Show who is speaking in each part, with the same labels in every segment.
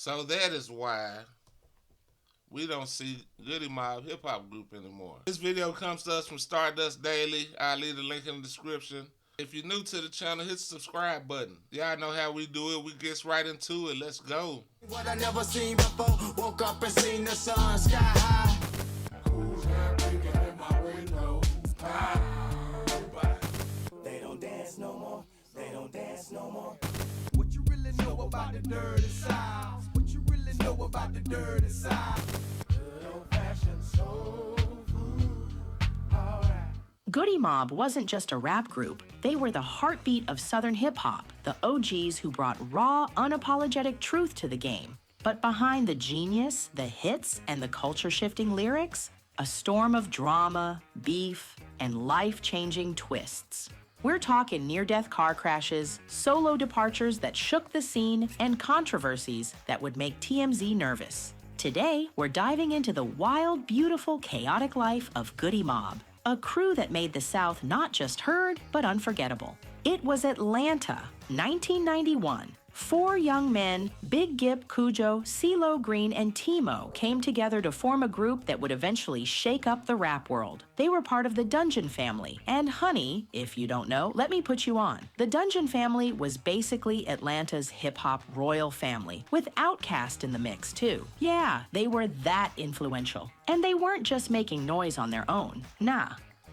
Speaker 1: So that is why we don't see Goodie Mob hip hop group anymore. This video comes to us from Stardust Daily. I'll leave the link in the description. If you're new to the channel, hit the subscribe button. Y'all know how we do it. We get right into it. Let's go.
Speaker 2: What I never seen before. Woke up and seen the sun sky high. Cool hair peeking in my window. They don't dance no more. They don't dance no more. What you really know about the dirty side? What you really know about the dirty side? Good old-fashioned soul food. All right.
Speaker 3: Goodie Mob wasn't just a rap group. They were the heartbeat of Southern hip-hop, the OGs who brought raw, unapologetic truth to the game. But behind the genius, the hits, and the culture-shifting lyrics, a storm of drama, beef, and life-changing twists. We're talking near-death car crashes, solo departures that shook the scene, and controversies that would make TMZ nervous. Today, we're diving into the wild, beautiful, chaotic life of Goodie Mob, a crew that made the South not just heard, but unforgettable. It was Atlanta, 1991. Four young men, Big Gip, Cujo, CeeLo Green, and Timo, came together to form a group that would eventually shake up the rap world. They were part of the Dungeon family. And honey, if you don't know, let me put you on. The Dungeon family was basically Atlanta's hip-hop royal family, with Outkast in the mix too. Yeah, they were that influential. And they weren't just making noise on their own. Nah.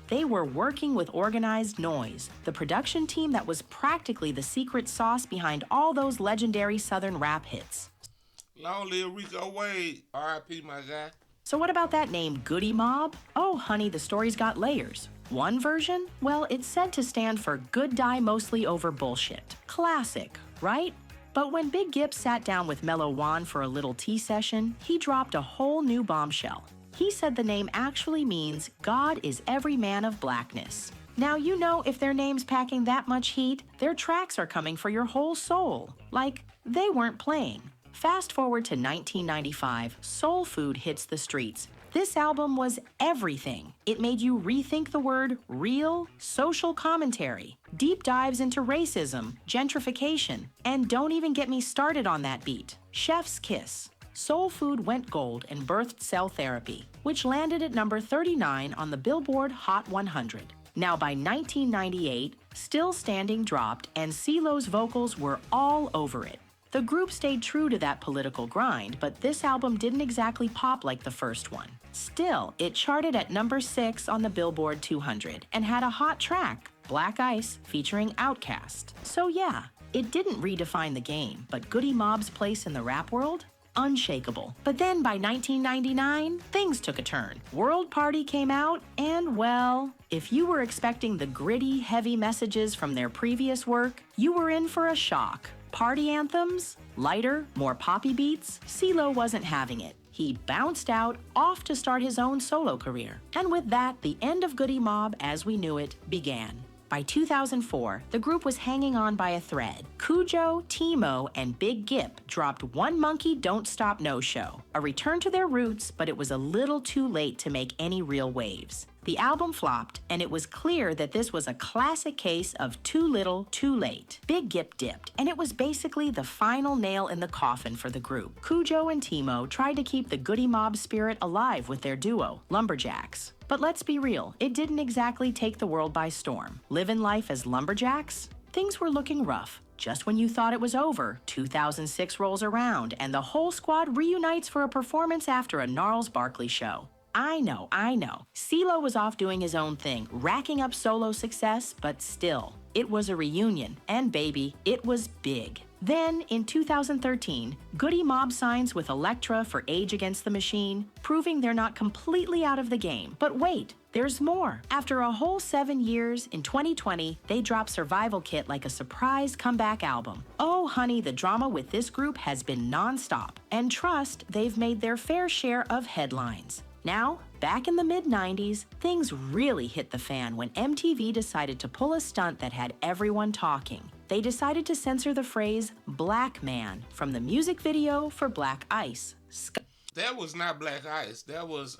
Speaker 3: They were working with Organized Noise, the production team that was practically the secret sauce behind all those legendary Southern rap hits.
Speaker 1: Long live Rico Wade. R.I.P. my guy.
Speaker 3: So what about that name, Goodie Mob? Oh, honey, the story's got layers. One version? Well, it's said to stand for good die mostly over bullshit. Classic, right? But when Big Gip sat down with Mellow Juan for a little tea session, he dropped a whole new bombshell. He said the name actually means God is every man of blackness. Now, you know, if their name's packing that much heat, their tracks are coming for your whole soul. Like, they weren't playing. Fast forward to 1995, Soul Food hits the streets. This album was everything. It made you rethink the word real, social commentary, deep dives into racism, gentrification, and don't even get me started on that beat, Chef's Kiss. Soul Food went gold and birthed Cell Therapy, which landed at number 39 on the Billboard Hot 100. Now by 1998, Still Standing dropped and CeeLo's vocals were all over it. The group stayed true to that political grind, but this album didn't exactly pop like the first one. Still, it charted at number 6 on the Billboard 200 and had a hot track, Black Ice, featuring Outkast. So yeah, it didn't redefine the game, but Goodie Mob's place in the rap world? Unshakable. But then by 1999, things took a turn. World Party came out, and well, if you were expecting the gritty, heavy messages from their previous work, you were in for a shock. Party anthems? Lighter, more poppy beats? CeeLo wasn't having it. He bounced out, off to start his own solo career. And with that, the end of Goodie Mob as we knew it began. By 2004, the group was hanging on by a thread. Cujo, Timo, and Big Gip dropped One Monkey Don't Stop No Show, a return to their roots, but it was a little too late to make any real waves. The album flopped, and it was clear that this was a classic case of too little, too late. Big Gip dipped, and it was basically the final nail in the coffin for the group. Cujo and Timo tried to keep the Goodie Mob spirit alive with their duo, Lumberjacks. But let's be real, it didn't exactly take the world by storm. Living life as lumberjacks? Things were looking rough. Just when you thought it was over, 2006 rolls around, and the whole squad reunites for a performance after a Gnarls Barkley show. I know. CeeLo was off doing his own thing, racking up solo success, but still, it was a reunion, and baby, it was big. Then, in 2013, Goodie Mob signs with Elektra for Age Against the Machine, proving they're not completely out of the game. But wait, there's more. After a whole 7 years, in 2020, they dropped Survival Kit like a surprise comeback album. Oh honey, the drama with this group has been non-stop. And trust, they've made their fair share of headlines. Now, back in the mid-90s, things really hit the fan when MTV decided to pull a stunt that had everyone talking. They decided to censor the phrase "black man" from the music video for Black Ice.
Speaker 1: That was not Black Ice. That was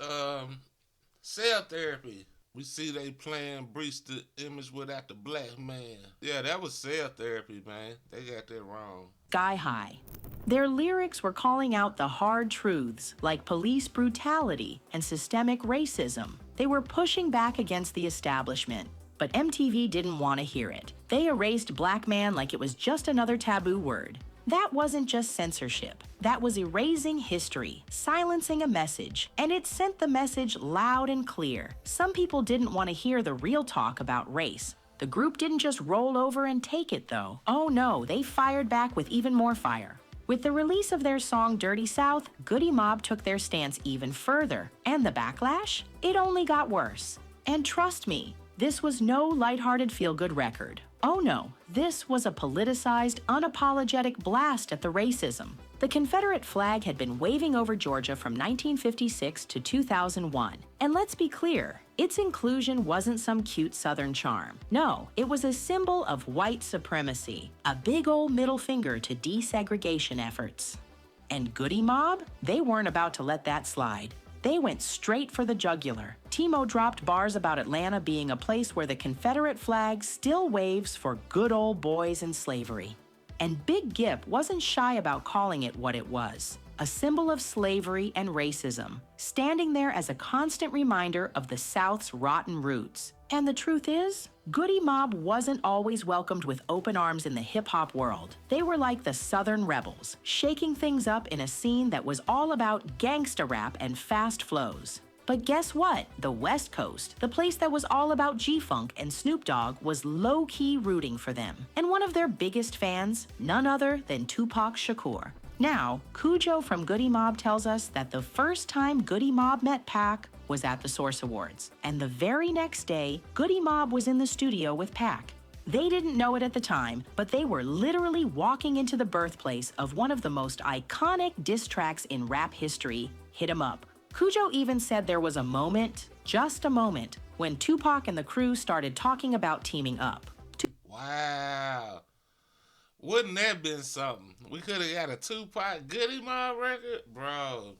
Speaker 1: Cell Therapy. We see they playing Breach the Image without the black man. Yeah, that was Cell Therapy, man. They got that wrong.
Speaker 3: sky high. Their lyrics were calling out the hard truths like police brutality and systemic racism. They were pushing back against the establishment, but MTV didn't want to hear it. They erased black man like it was just another taboo word. That wasn't just censorship. That was erasing history, silencing a message, and it sent the message loud and clear. Some people didn't want to hear the real talk about race. The group didn't just roll over and take it, though. Oh no, they fired back with even more fire. With the release of their song Dirty South, Goodie Mob took their stance even further. And the backlash? It only got worse. And trust me, this was no lighthearted feel-good record. Oh no, this was a politicized, unapologetic blast at the racism. The Confederate flag had been waving over Georgia from 1956 to 2001. And let's be clear, its inclusion wasn't some cute Southern charm. No, it was a symbol of white supremacy, a big old middle finger to desegregation efforts. And Goodie Mob? They weren't about to let that slide. They went straight for the jugular. Timo dropped bars about Atlanta being a place where the Confederate flag still waves for good old boys in slavery. And Big Gip wasn't shy about calling it what it was, a symbol of slavery and racism, standing there as a constant reminder of the South's rotten roots. And the truth is, Goodie Mob wasn't always welcomed with open arms in the hip-hop world. They were like the Southern rebels, shaking things up in a scene that was all about gangsta rap and fast flows. But guess what? The West Coast, the place that was all about G-Funk and Snoop Dogg, was low-key rooting for them. And one of their biggest fans, none other than Tupac Shakur. Now, Cujo from Goodie Mob tells us that the first time Goodie Mob met Pac was at the Source Awards. And the very next day, Goodie Mob was in the studio with Pac. They didn't know it at the time, but they were literally walking into the birthplace of one of the most iconic diss tracks in rap history, Hit 'Em Up. Cujo even said there was a moment, just a moment, when Tupac and the crew started talking about teaming up.
Speaker 1: Wow. Wouldn't that been something? We could have got a Tupac Goodie Mob record? Bro.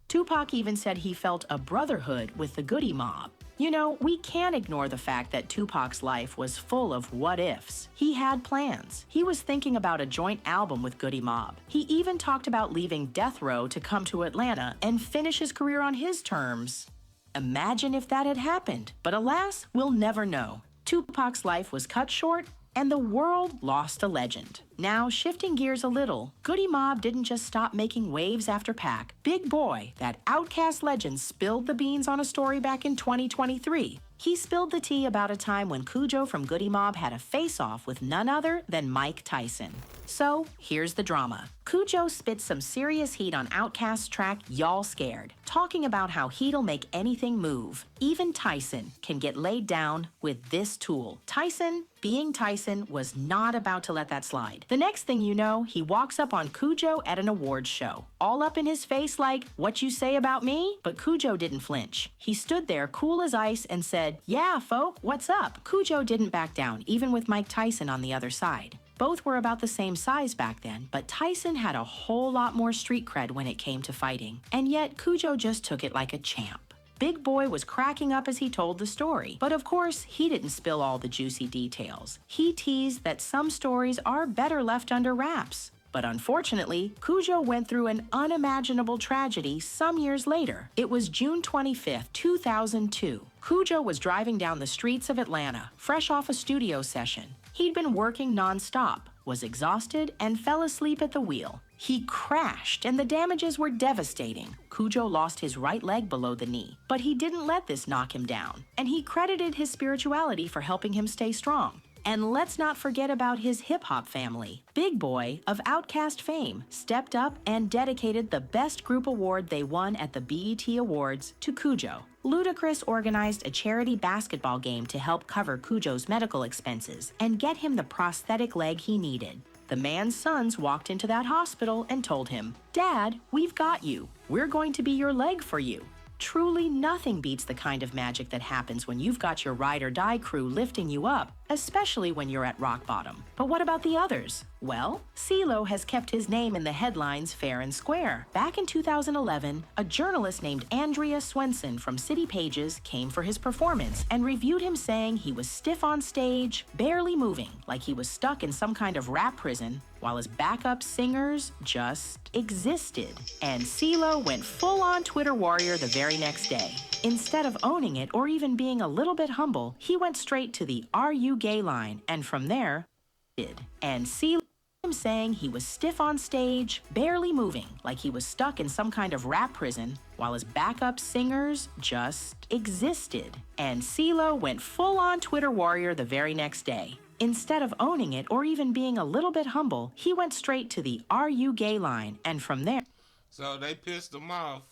Speaker 3: Tupac even said he felt a brotherhood with the Goodie Mob. You know, we can't ignore the fact that Tupac's life was full of what-ifs. He had plans. He was thinking about a joint album with Goodie Mob. He even talked about leaving Death Row to come to Atlanta and finish his career on his terms. Imagine if that had happened. But alas, we'll never know. Tupac's life was cut short, and the world lost a legend. Now, shifting gears a little, Goodie Mob didn't just stop making waves after Pac. Big Boy, that Outkast legend, spilled the beans on a story back in 2023. He spilled the tea about a time when Cujo from Goodie Mob had a face-off with none other than Mike Tyson. So, here's the drama. Cujo spit some serious heat on Outkast's track Y'all Scared, talking about how heat'll make anything move. Even Tyson can get laid down with this tool. Tyson, being Tyson, was not about to let that slide. The next thing you know, he walks up on Cujo at an awards show, all up in his face like, "What you say about me?" But Cujo didn't flinch. He stood there cool as ice and said, "Yeah, folk, what's up?" Cujo didn't back down, even with Mike Tyson on the other side. Both were about the same size back then, but Tyson had a whole lot more street cred when it came to fighting. And yet, Cujo just took it like a champ. Big Boy was cracking up as he told the story. But of course, he didn't spill all the juicy details. He teased that some stories are better left under wraps. But unfortunately, Cujo went through an unimaginable tragedy some years later. It was June 25th, 2002. Cujo was driving down the streets of Atlanta, fresh off a studio session. He'd been working non-stop, was exhausted, and fell asleep at the wheel. He crashed, and the damages were devastating. Cujo lost his right leg below the knee, but he didn't let this knock him down, and he credited his spirituality for helping him stay strong. And let's not forget about his hip-hop family. Big Boy, of Outkast fame, stepped up and dedicated the Best Group Award they won at the BET Awards to Cujo. Ludacris organized a charity basketball game to help cover Cujo's medical expenses and get him the prosthetic leg he needed. The man's sons walked into that hospital and told him, "Dad, we've got you. We're going to be your leg for you." Truly nothing beats the kind of magic that happens when you've got your ride or die crew lifting you up, especially when you're at rock bottom. But what about the others? Well, CeeLo has kept his name in the headlines fair and square. Back in 2011, a journalist named Andrea Swenson from City Pages came for his performance and reviewed him saying he was stiff on stage, barely moving, like he was stuck in some kind of rap prison. while his backup singers just existed. And CeeLo went full-on Twitter warrior the very next day. Instead of owning it or even being a little bit humble, he went straight to the "Are you gay?" line, and from there, did. And CeeLo him saying he was stiff on stage, barely moving, like he was stuck in some kind of rap prison, while his backup singers just existed. And CeeLo went full-on Twitter warrior the very next day. Instead of owning it or even being a little bit humble, he went straight to the "Are you gay?" line, and from there...
Speaker 1: So they pissed him off,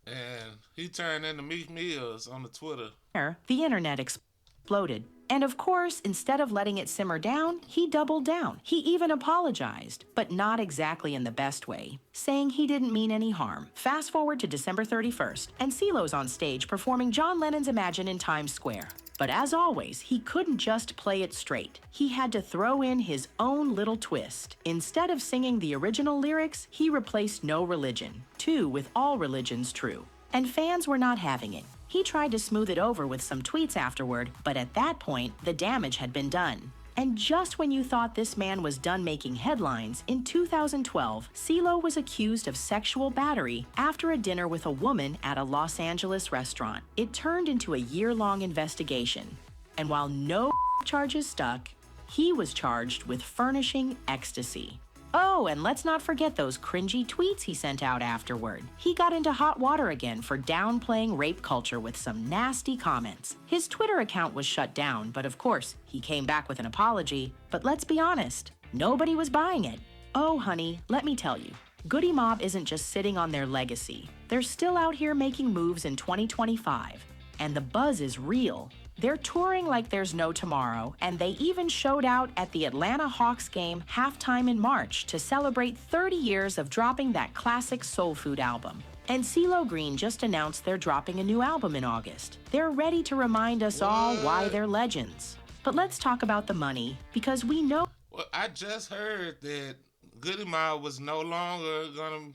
Speaker 1: and he turned into Meek Mills on the Twitter.
Speaker 3: The internet exploded. And of course, instead of letting it simmer down, he doubled down. He even apologized, but not exactly in the best way, saying he didn't mean any harm. Fast forward to December 31st, and CeeLo's on stage performing John Lennon's Imagine in Times Square. But as always, he couldn't just play it straight. He had to throw in his own little twist. Instead of singing the original lyrics, he replaced "No Religion" with "All Religions True." And fans were not having it. He tried to smooth it over with some tweets afterward, but at that point, the damage had been done. And just when you thought this man was done making headlines, in 2012, CeeLo was accused of sexual battery after a dinner with a woman at a Los Angeles restaurant. It turned into a year-long investigation. And while no charges stuck, he was charged with furnishing ecstasy. Oh, and let's not forget those cringy tweets he sent out afterward. He got into hot water again for downplaying rape culture with some nasty comments. His Twitter account was shut down, but of course, he came back with an apology. But let's be honest, nobody was buying it. Oh, honey, let me tell you, Goodie Mob isn't just sitting on their legacy. They're still out here making moves in 2025, and the buzz is real. They're touring like there's no tomorrow, and they even showed out at the Atlanta Hawks game halftime in March to celebrate 30 years of dropping that classic soul food album. And CeeLo Green just announced they're dropping a new album in August. They're ready to remind us all why they're legends. But let's talk about the money, because we know...
Speaker 1: Well, I just heard that Goodie Mob was no longer gonna...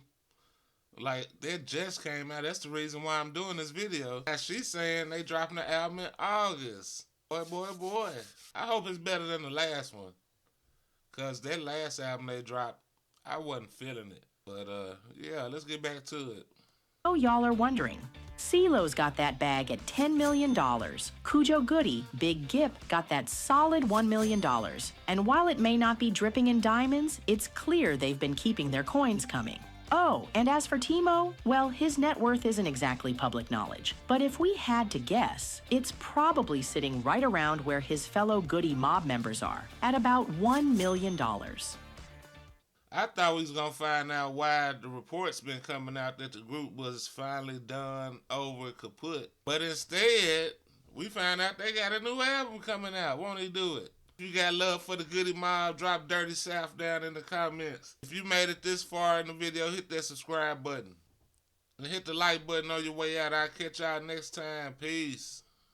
Speaker 1: Like, that just came out. That's the reason why I'm doing this video. Now, she's saying they dropping the album in August. Boy. I hope it's better than the last one. Because that last album they dropped, I wasn't feeling it. But, yeah, let's get back to it.
Speaker 3: Oh, y'all are wondering. CeeLo's got that bag at $10 million. Cujo Goodie, Big Gip, got that solid $1 million. And while it may not be dripping in diamonds, it's clear they've been keeping their coins coming. Oh, and as for Timo, well, his net worth isn't exactly public knowledge. But if we had to guess, it's probably sitting right around where his fellow Goodie Mob members are, at about $1 million.
Speaker 1: I thought we was going to find out why the reports been coming out that the group was finally done over kaput. But instead, we found out they got a new album coming out. Won't he do it? If you got love for the Goodie Mob, drop Dirty South down in the comments. If you made it this far in the video, hit that subscribe button. And hit the like button on your way out. I'll catch y'all next time. Peace.